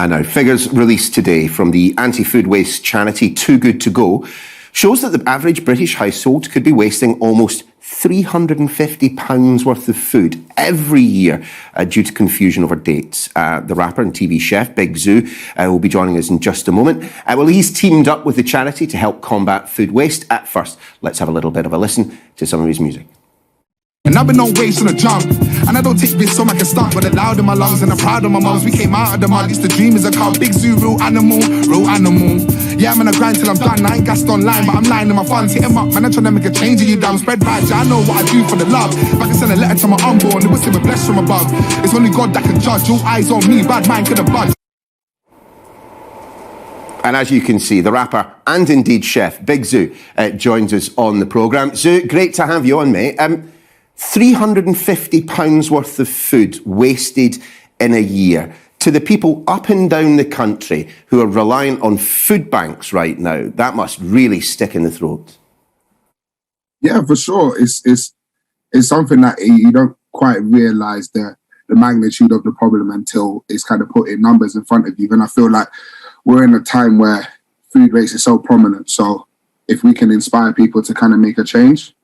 Now, figures released today from the anti-food waste charity Too Good To Go shows that the average British household could be wasting almost £350 worth of food every year due to confusion over dates. The rapper and TV chef Big Zuu will be joining us in just a moment. Well, he's teamed up with the charity to help combat food waste. At first, let's have a little bit of a listen to some of his music. And I've been on waves from the jump, and I don't take bits so I can start, but loud in my lungs and I'm proud of my mums. We came out of the mud, used to dream as a cow. Big Zuu, real animal, real animal. Yeah, I'm in a grind till I'm done. I ain't gassed online, but I'm lying in my funds. Hit 'em up, man, I'm trying to make a change in you dumb. Spread vibes, yeah, I know what I do for the love. If I can send a letter to my unborn, it was him a bless from above. It's only God that can judge, all eyes on me, bad mind could have budged. And as you can see, the rapper and indeed chef Big Zuu joins us on the programme. Zuu, great to have you on, mate. £350 worth of food wasted in a year. To the people up and down the country who are reliant on food banks right now, that must really stick in the throat. Yeah, for sure. It's something that you don't quite realise the magnitude of the problem until it's kind of put in numbers in front of you. And I feel like we're in a time where food waste is so prominent. So if we can inspire people to kind of make a change,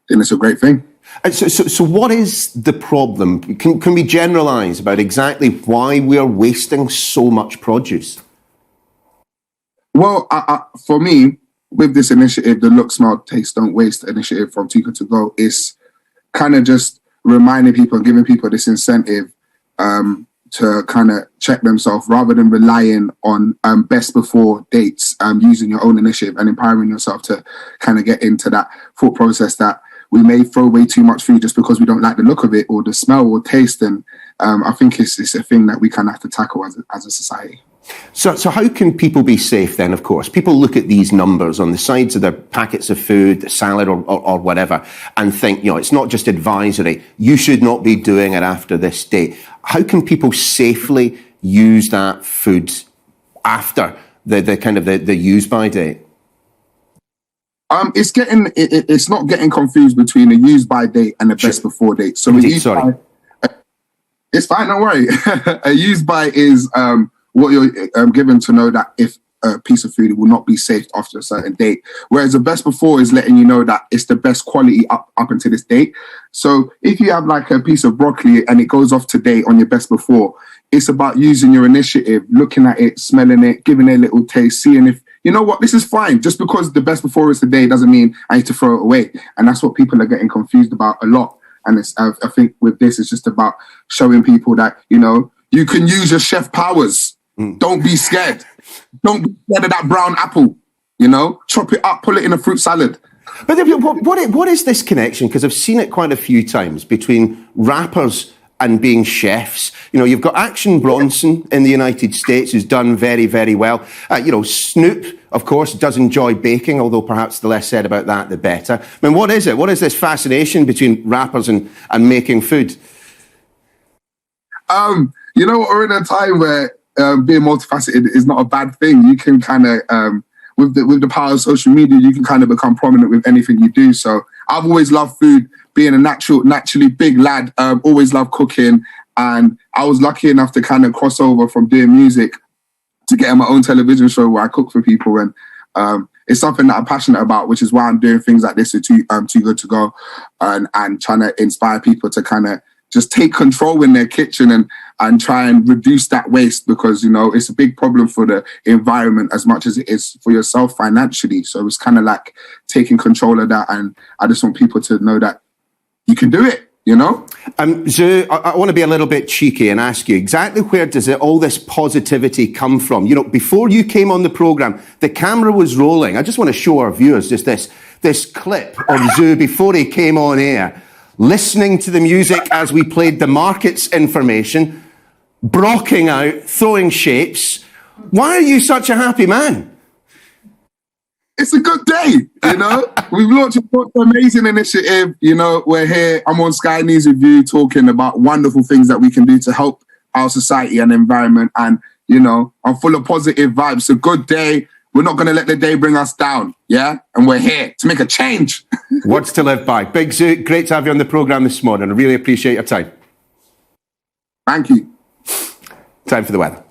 then it's a great thing. So what is the problem? Can we generalise about exactly why we are wasting so much produce? Well, for me, with this initiative, the Look, Smell, Taste, Don't Waste initiative from Too Good To Go, is kind of just reminding people and giving people this incentive to kind of check themselves rather than relying on best before dates, using your own initiative and empowering yourself to kind of get into that thought process that we may throw away too much food just because we don't like the look of it or the smell or taste. And I think it's a thing that we kind of have to tackle as a society. So how can people be safe then, of course? People look at these numbers on the sides of their packets of food, salad or whatever, and think, it's not just advisory. You should not be doing it after this date. How can people safely use that food after the use-by date? It's not getting confused between a use-by date and a best-before date. So Sorry. It's fine, don't worry. A use-by is what you're given to know that if a piece of food will not be safe after a certain date. Whereas the best before is letting you know that it's the best quality up until this date. So if you have like a piece of broccoli and it goes off today on your best before, it's about using your initiative, looking at it, smelling it, giving it a little taste, seeing if, you know what, this is fine. Just because the best before is today doesn't mean I need to throw it away. And that's what people are getting confused about a lot. And I think with this, it's just about showing people that, you can use your chef powers. Don't be scared. Don't be scared of that brown apple. Chop it up, pull it in a fruit salad. But what is this connection? Because I've seen it quite a few times between rappers and being chefs. You've got Action Bronson in the United States, who's done very, very well. Snoop, of course, does enjoy baking, although perhaps the less said about that, the better. I mean, what is it? What is this fascination between rappers and making food? We're in a time where being multifaceted is not a bad thing. You can kind of, with the power of social media, you can kind of become prominent with anything you do. So I've always loved food, being a naturally big lad, always loved cooking. And I was lucky enough to kind of cross over from doing music to getting my own television show where I cook for people. And it's something that I'm passionate about, which is why I'm doing things like this with Too Good To Go and trying to inspire people to kind of just take control in their kitchen and try and reduce that waste because, it's a big problem for the environment as much as it is for yourself financially. So it's kind of like taking control of that. And I just want people to know that you can do it, Zuu, I want to be a little bit cheeky and ask you, exactly where does all this positivity come from? Before you came on the programme, the camera was rolling. I just want to show our viewers just this clip of Zuu before he came on air, listening to the music as we played the markets information, brocking out, throwing shapes. Why are you such a happy man? It's a good day, We've launched an amazing initiative, we're here. I'm on Sky News with you talking about wonderful things that we can do to help our society and environment. And, I'm full of positive vibes. It's a good day. We're not going to let the day bring us down, yeah? And we're here to make a change. Words to live by. Big Zuu, great to have you on the programme this morning. I really appreciate your time. Thank you. Time for the weather.